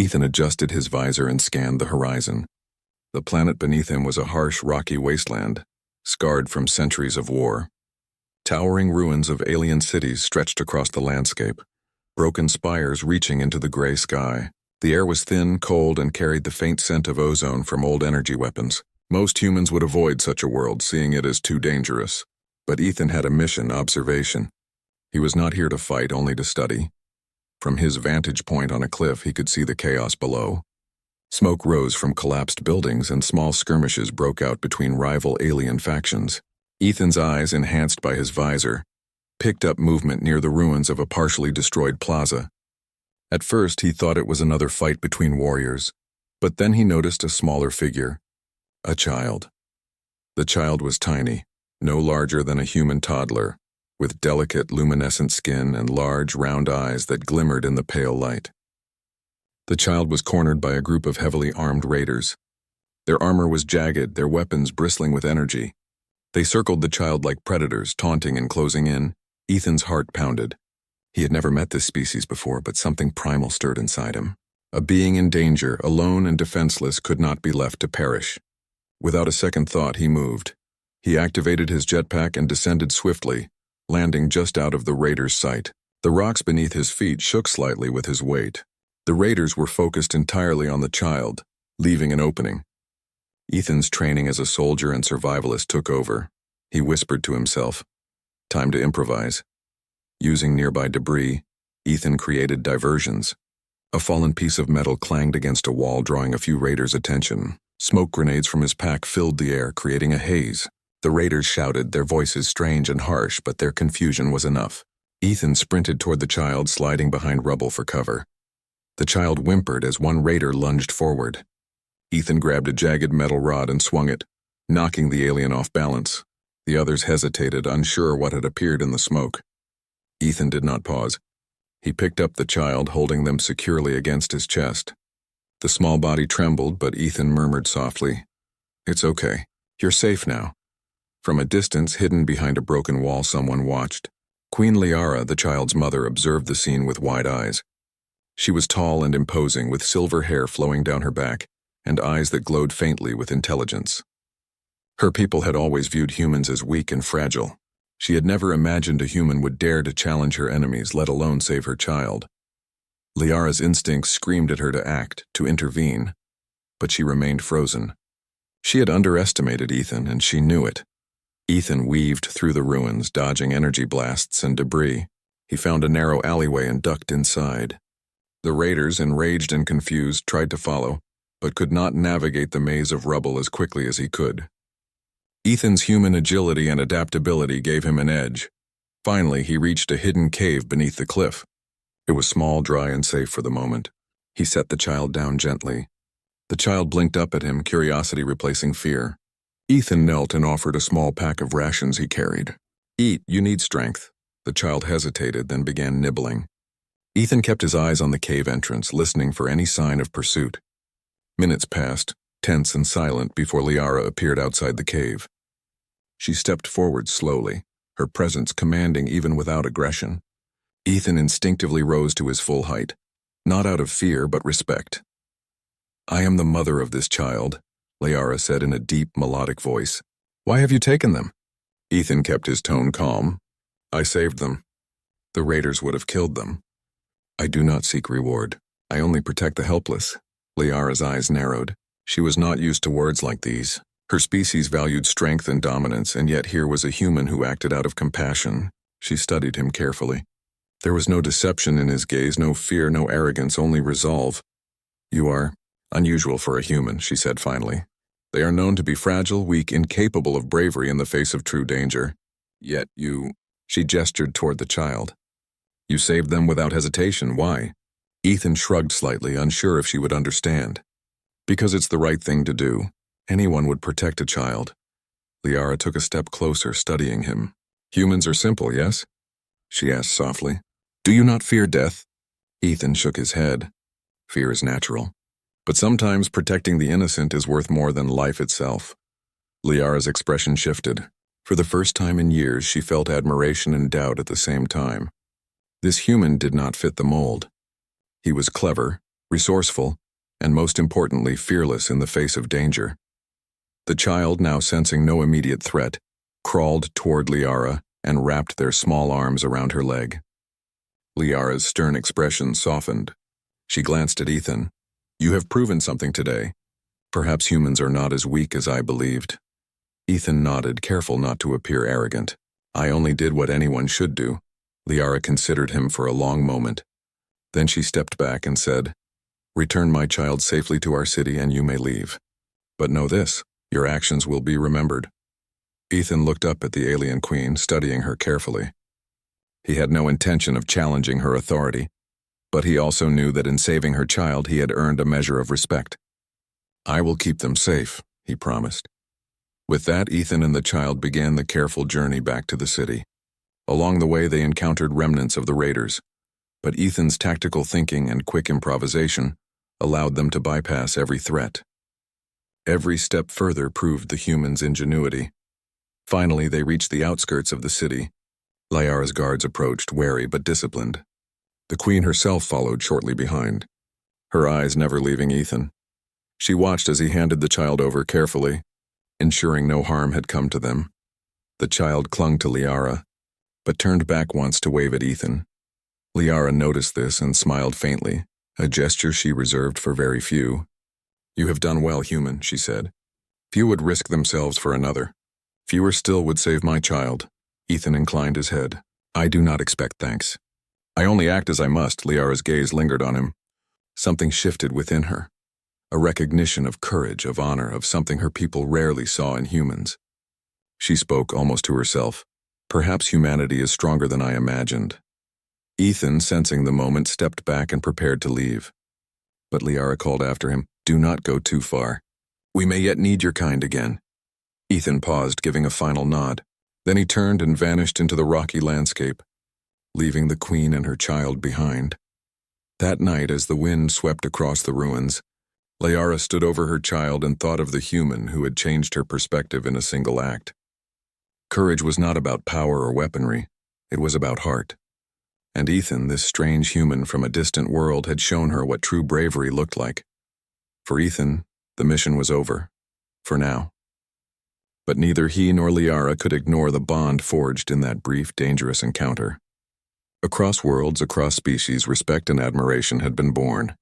Ethan adjusted his visor and scanned the horizon. The planet beneath him was a harsh, rocky wasteland, scarred from centuries of war. Towering ruins of alien cities stretched across the landscape, broken spires reaching into the gray sky. The air was thin, cold, and carried the faint scent of ozone from old energy weapons. Most humans would avoid such a world, seeing it as too dangerous. But Ethan had a mission: observation. He was not here to fight, only to study. From his vantage point on a cliff, he could see the chaos below. Smoke rose from collapsed buildings, and small skirmishes broke out between rival alien factions. Ethan's eyes, enhanced by his visor, picked up movement near the ruins of a partially destroyed plaza. At first, he thought it was another fight between warriors, but then he noticed a smaller figure, a child. The child was tiny, no larger than a human toddler, with delicate, luminescent skin and large, round eyes that glimmered in the pale light. The child was cornered by a group of heavily armed raiders. Their armor was jagged, their weapons bristling with energy. They circled the child like predators, taunting and closing in. Ethan's heart pounded. He had never met this species before, but something primal stirred inside him. A being in danger, alone and defenseless, could not be left to perish. Without a second thought, he moved. He activated his jetpack and descended swiftly, landing just out of the raiders' sight. The rocks beneath his feet shook slightly with his weight. The raiders were focused entirely on the child, leaving an opening. Ethan's training as a soldier and survivalist took over. He whispered to himself, "Time to improvise." Using nearby debris, Ethan created diversions. A fallen piece of metal clanged against a wall, drawing a few raiders' attention. Smoke grenades from his pack filled the air, creating a haze. The raiders shouted, their voices strange and harsh, but their confusion was enough. Ethan sprinted toward the child, sliding behind rubble for cover. The child whimpered as one raider lunged forward. Ethan grabbed a jagged metal rod and swung it, knocking the alien off balance. The others hesitated, unsure what had appeared in the smoke. Ethan did not pause. He picked up the child, holding them securely against his chest. The small body trembled, but Ethan murmured softly, "It's okay. You're safe now." From a distance, hidden behind a broken wall, someone watched. Queen Liara, the child's mother, observed the scene with wide eyes. She was tall and imposing, with silver hair flowing down her back, and eyes that glowed faintly with intelligence. Her people had always viewed humans as weak and fragile. She had never imagined a human would dare to challenge her enemies, let alone save her child. Liara's instincts screamed at her to act, to intervene, but she remained frozen. She had underestimated Ethan, and she knew it. Ethan weaved through the ruins, dodging energy blasts and debris. He found a narrow alleyway and ducked inside. The raiders, enraged and confused, tried to follow, but could not navigate the maze of rubble as quickly as he could. Ethan's human agility and adaptability gave him an edge. Finally, he reached a hidden cave beneath the cliff. It was small, dry, and safe for the moment. He set the child down gently. The child blinked up at him, curiosity replacing fear. Ethan knelt and offered a small pack of rations he carried. "Eat, you need strength." The child hesitated, then began nibbling. Ethan kept his eyes on the cave entrance, listening for any sign of pursuit. Minutes passed, tense and silent, before Liara appeared outside the cave. She stepped forward slowly, her presence commanding even without aggression. Ethan instinctively rose to his full height, not out of fear but respect. "I am the mother of this child," Liara said in a deep, melodic voice. "Why have you taken them?" Ethan kept his tone calm. "I saved them. The raiders would have killed them. I do not seek reward. I only protect the helpless." Liara's eyes narrowed. She was not used to words like these. Her species valued strength and dominance, and yet here was a human who acted out of compassion. She studied him carefully. There was no deception in his gaze, no fear, no arrogance, only resolve. "You are unusual for a human," she said finally. "They are known to be fragile, weak, incapable of bravery in the face of true danger. Yet you—" She gestured toward the child. "You saved them without hesitation. Why?" Ethan shrugged slightly, unsure if she would understand. "Because it's the right thing to do. Anyone would protect a child." Liara took a step closer, studying him. "Humans are simple, yes?" she asked softly. "Do you not fear death?" Ethan shook his head. "Fear is natural. But sometimes protecting the innocent is worth more than life itself." Liara's expression shifted. For the first time in years, she felt admiration and doubt at the same time. This human did not fit the mold. He was clever, resourceful, and most importantly, fearless in the face of danger. The child, now sensing no immediate threat, crawled toward Liara and wrapped their small arms around her leg. Liara's stern expression softened. She glanced at Ethan. "You have proven something today. Perhaps humans are not as weak as I believed." Ethan nodded, careful not to appear arrogant. "I only did what anyone should do." Liara considered him for a long moment. Then she stepped back and said, "Return my child safely to our city and you may leave. But know this, your actions will be remembered." Ethan looked up at the alien queen, studying her carefully. He had no intention of challenging her authority, but he also knew that in saving her child he had earned a measure of respect. "I will keep them safe," he promised. With that, Ethan and the child began the careful journey back to the city. Along the way they encountered remnants of the raiders, but Ethan's tactical thinking and quick improvisation allowed them to bypass every threat. Every step further proved the humans' ingenuity. Finally, they reached the outskirts of the city. Liara's guards approached, wary but disciplined. The queen herself followed shortly behind, her eyes never leaving Ethan. She watched as he handed the child over carefully, ensuring no harm had come to them. The child clung to Liara, but turned back once to wave at Ethan. Liara noticed this and smiled faintly, a gesture she reserved for very few. "You have done well, human," she said. "Few would risk themselves for another. Fewer still would save my child." Ethan inclined his head. "I do not expect thanks. I only act as I must." Liara's gaze lingered on him. Something shifted within her. A recognition of courage, of honor, of something her people rarely saw in humans. She spoke almost to herself. "Perhaps humanity is stronger than I imagined." Ethan, sensing the moment, stepped back and prepared to leave. But Liara called after him, "Do not go too far. We may yet need your kind again." Ethan paused, giving a final nod. Then he turned and vanished into the rocky landscape, leaving the queen and her child behind. That night, as the wind swept across the ruins, Liara stood over her child and thought of the human who had changed her perspective in a single act. Courage was not about power or weaponry, it was about heart. And Ethan, this strange human from a distant world, had shown her what true bravery looked like. For Ethan, the mission was over. For now. But neither he nor Liara could ignore the bond forged in that brief, dangerous encounter. Across worlds, across species, respect and admiration had been born.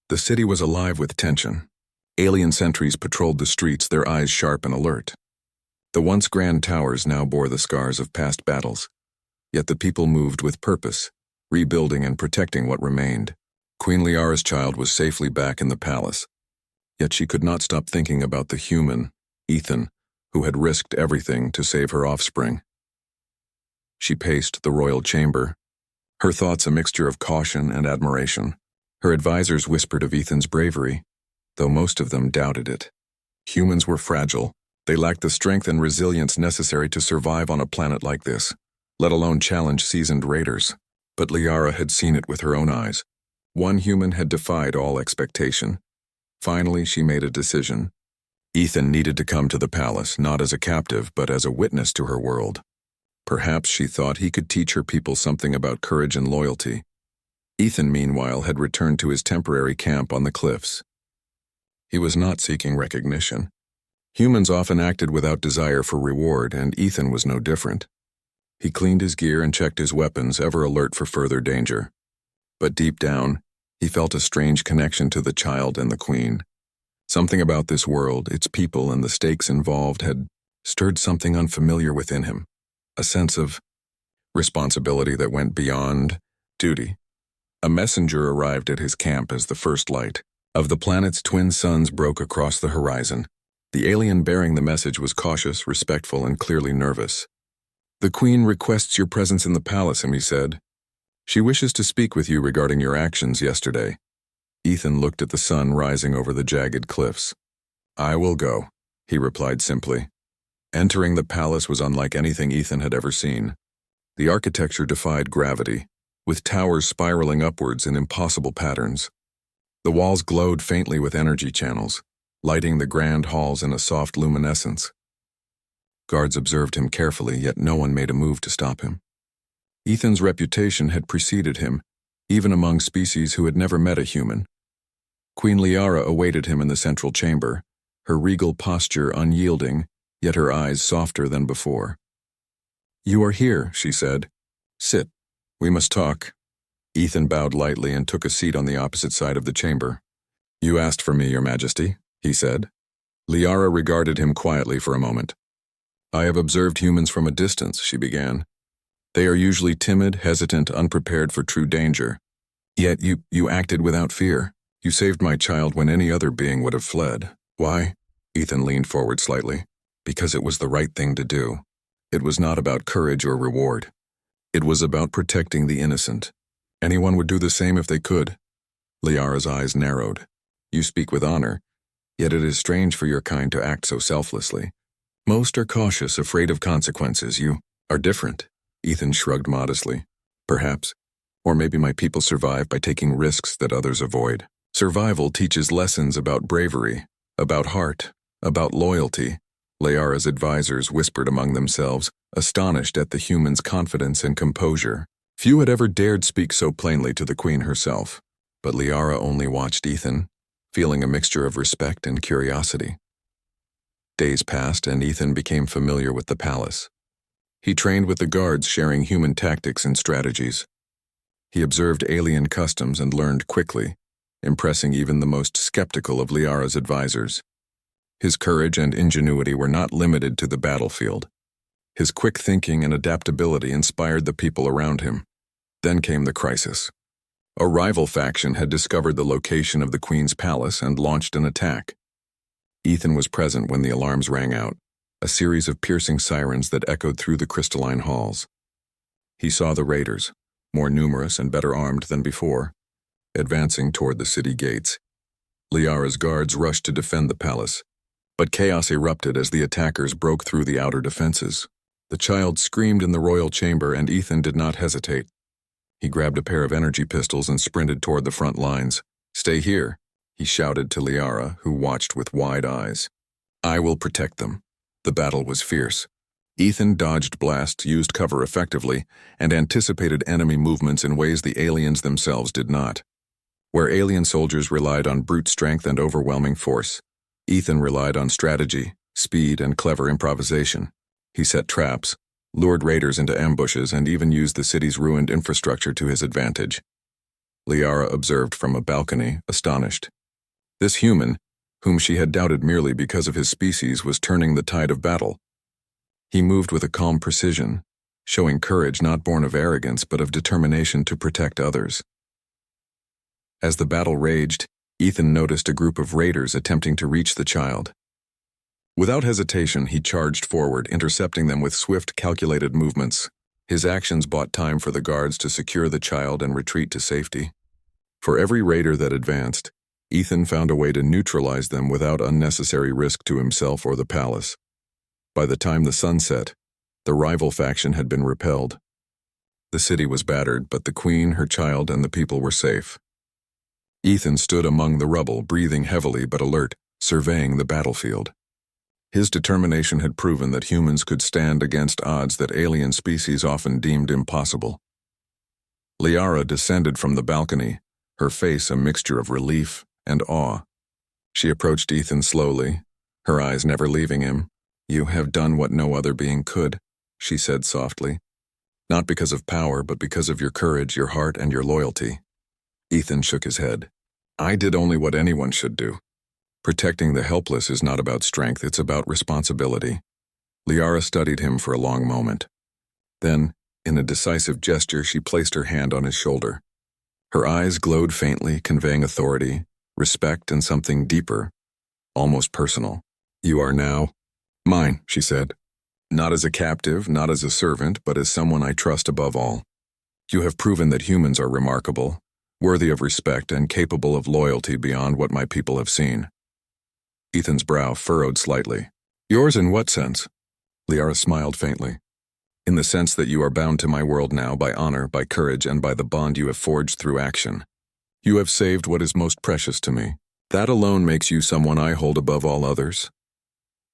The city was alive with tension. Alien sentries patrolled the streets, their eyes sharp and alert. The once grand towers now bore the scars of past battles. Yet the people moved with purpose, rebuilding and protecting what remained. Queen Liara's child was safely back in the palace. Yet she could not stop thinking about the human, Ethan, who had risked everything to save her offspring. She paced the royal chamber, her thoughts a mixture of caution and admiration. Her advisors whispered of Ethan's bravery, though most of them doubted it. Humans were fragile. They lacked the strength and resilience necessary to survive on a planet like this, let alone challenge seasoned raiders. But Liara had seen it with her own eyes. One human had defied all expectation. Finally, she made a decision. Ethan needed to come to the palace, not as a captive, but as a witness to her world. Perhaps, she thought, he could teach her people something about courage and loyalty. Ethan, meanwhile, had returned to his temporary camp on the cliffs. He was not seeking recognition. Humans often acted without desire for reward, and Ethan was no different. He cleaned his gear and checked his weapons, ever alert for further danger. But deep down, he felt a strange connection to the child and the queen. Something about this world, its people, and the stakes involved had stirred something unfamiliar within him. A sense of responsibility that went beyond duty. A messenger arrived at his camp as the first light of the planet's twin suns broke across the horizon. The alien bearing the message was cautious, respectful, and clearly nervous. "The queen requests your presence in the palace," he said. "She wishes to speak with you regarding your actions yesterday." Ethan looked at the sun rising over the jagged cliffs. "I will go," he replied simply. Entering the palace was unlike anything Ethan had ever seen. The architecture defied gravity, with towers spiraling upwards in impossible patterns. The walls glowed faintly with energy channels, lighting the grand halls in a soft luminescence. Guards observed him carefully, yet no one made a move to stop him. Ethan's reputation had preceded him, even among species who had never met a human. Queen Liara awaited him in the central chamber, her regal posture unyielding, yet her eyes softer than before. "You are here," she said. "Sit. We must talk." Ethan bowed lightly and took a seat on the opposite side of the chamber. "You asked for me, Your Majesty," he said. Liara regarded him quietly for a moment. "I have observed humans from a distance," she began. "They are usually timid, hesitant, unprepared for true danger. Yet you acted without fear. You saved my child when any other being would have fled. Why?" Ethan leaned forward slightly. "Because it was the right thing to do. It was not about courage or reward. It was about protecting the innocent. Anyone would do the same if they could." Liara's eyes narrowed. "You speak with honor, yet it is strange for your kind to act so selflessly. Most are cautious, afraid of consequences. You are different." Ethan shrugged modestly. "Perhaps. Or maybe my people survive by taking risks that others avoid. Survival teaches lessons about bravery, about heart, about loyalty." Liara's advisors whispered among themselves, astonished at the human's confidence and composure. Few had ever dared speak so plainly to the queen herself, but Liara only watched Ethan, feeling a mixture of respect and curiosity. Days passed and Ethan became familiar with the palace. He trained with the guards, sharing human tactics and strategies. He observed alien customs and learned quickly, impressing even the most skeptical of Liara's advisors. His courage and ingenuity were not limited to the battlefield. His quick thinking and adaptability inspired the people around him. Then came the crisis. A rival faction had discovered the location of the Queen's palace and launched an attack. Ethan was present when the alarms rang out, a series of piercing sirens that echoed through the crystalline halls. He saw the raiders, more numerous and better armed than before, advancing toward the city gates. Liara's guards rushed to defend the palace, but chaos erupted as the attackers broke through the outer defenses. The child screamed in the royal chamber, and Ethan did not hesitate. He grabbed a pair of energy pistols and sprinted toward the front lines. "Stay here," he shouted to Liara, who watched with wide eyes. "I will protect them." The battle was fierce. Ethan dodged blasts, used cover effectively, and anticipated enemy movements in ways the aliens themselves did not. Where alien soldiers relied on brute strength and overwhelming force, Ethan relied on strategy, speed, and clever improvisation. He set traps, lured raiders into ambushes, and even used the city's ruined infrastructure to his advantage. Liara observed from a balcony, astonished. This human, whom she had doubted merely because of his species, was turning the tide of battle. He moved with a calm precision, showing courage not born of arrogance but of determination to protect others. As the battle raged, Ethan noticed a group of raiders attempting to reach the child. Without hesitation, he charged forward, intercepting them with swift, calculated movements. His actions bought time for the guards to secure the child and retreat to safety. For every raider that advanced, Ethan found a way to neutralize them without unnecessary risk to himself or the palace. By the time the sun set, the rival faction had been repelled. The city was battered, but the queen, her child, and the people were safe. Ethan stood among the rubble, breathing heavily but alert, surveying the battlefield. His determination had proven that humans could stand against odds that alien species often deemed impossible. Liara descended from the balcony, her face a mixture of relief and awe. She approached Ethan slowly, her eyes never leaving him. "You have done what no other being could," she said softly. "Not because of power, but because of your courage, your heart, and your loyalty." Ethan shook his head. "I did only what anyone should do. Protecting the helpless is not about strength, it's about responsibility." Liara studied him for a long moment. Then, in a decisive gesture, she placed her hand on his shoulder. Her eyes glowed faintly, conveying authority, respect, and something deeper, almost personal. "You are now mine," she said. "Not as a captive, not as a servant, but as someone I trust above all. You have proven that humans are remarkable, worthy of respect, and capable of loyalty beyond what my people have seen." Ethan's brow furrowed slightly. "Yours in what sense?" Liara smiled faintly. "In the sense that you are bound to my world now by honor, by courage, and by the bond you have forged through action. You have saved what is most precious to me. That alone makes you someone I hold above all others."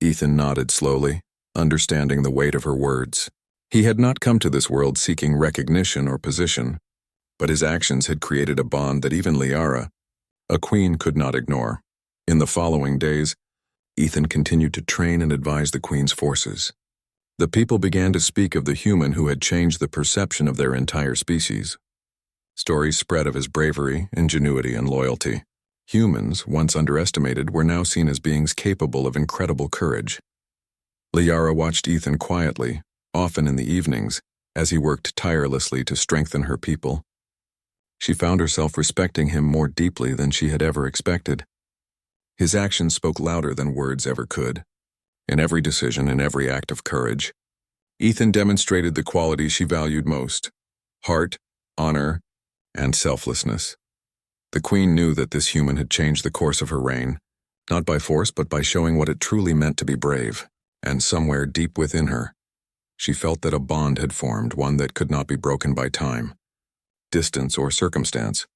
Ethan nodded slowly, understanding the weight of her words. He had not come to this world seeking recognition or position, but his actions had created a bond that even Liara, a queen could not ignore. In the following days, Ethan continued to train and advise the queen's forces. The people began to speak of the human who had changed the perception of their entire species. Stories spread of his bravery, ingenuity, and loyalty. Humans, once underestimated, were now seen as beings capable of incredible courage. Liara watched Ethan quietly, often in the evenings, as he worked tirelessly to strengthen her people. She found herself respecting him more deeply than she had ever expected. His actions spoke louder than words ever could. In every decision, in every act of courage, Ethan demonstrated the qualities she valued most: heart, honor, and selflessness. The queen knew that this human had changed the course of her reign, not by force but by showing what it truly meant to be brave. And somewhere deep within her, she felt that a bond had formed, one that could not be broken by time, distance, or circumstance.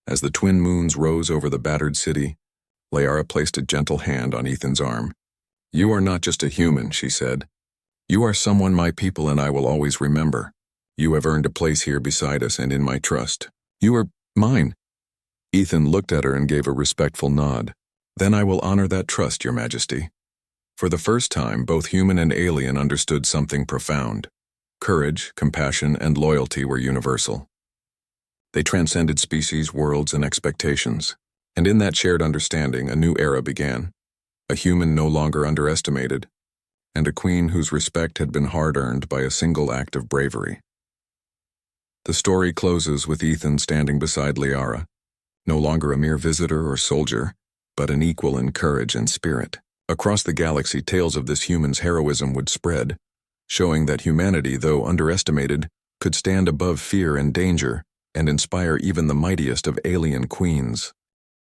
As the twin moons rose over the battered city, Liara placed a gentle hand on Ethan's arm. "You are not just a human," she said. "You are someone my people and I will always remember. You have earned a place here beside us and in my trust. You are mine." Ethan looked at her and gave a respectful nod. "Then I will honor that trust, Your Majesty." For the first time, both human and alien understood something profound. Courage, compassion, and loyalty were universal. They transcended species, worlds, and expectations. And in that shared understanding, a new era began. A human no longer underestimated, and a queen whose respect had been hard-earned by a single act of bravery. The story closes with Ethan standing beside Liara, no longer a mere visitor or soldier, but an equal in courage and spirit. Across the galaxy, tales of this human's heroism would spread, showing that humanity, though underestimated, could stand above fear and danger and inspire even the mightiest of alien queens.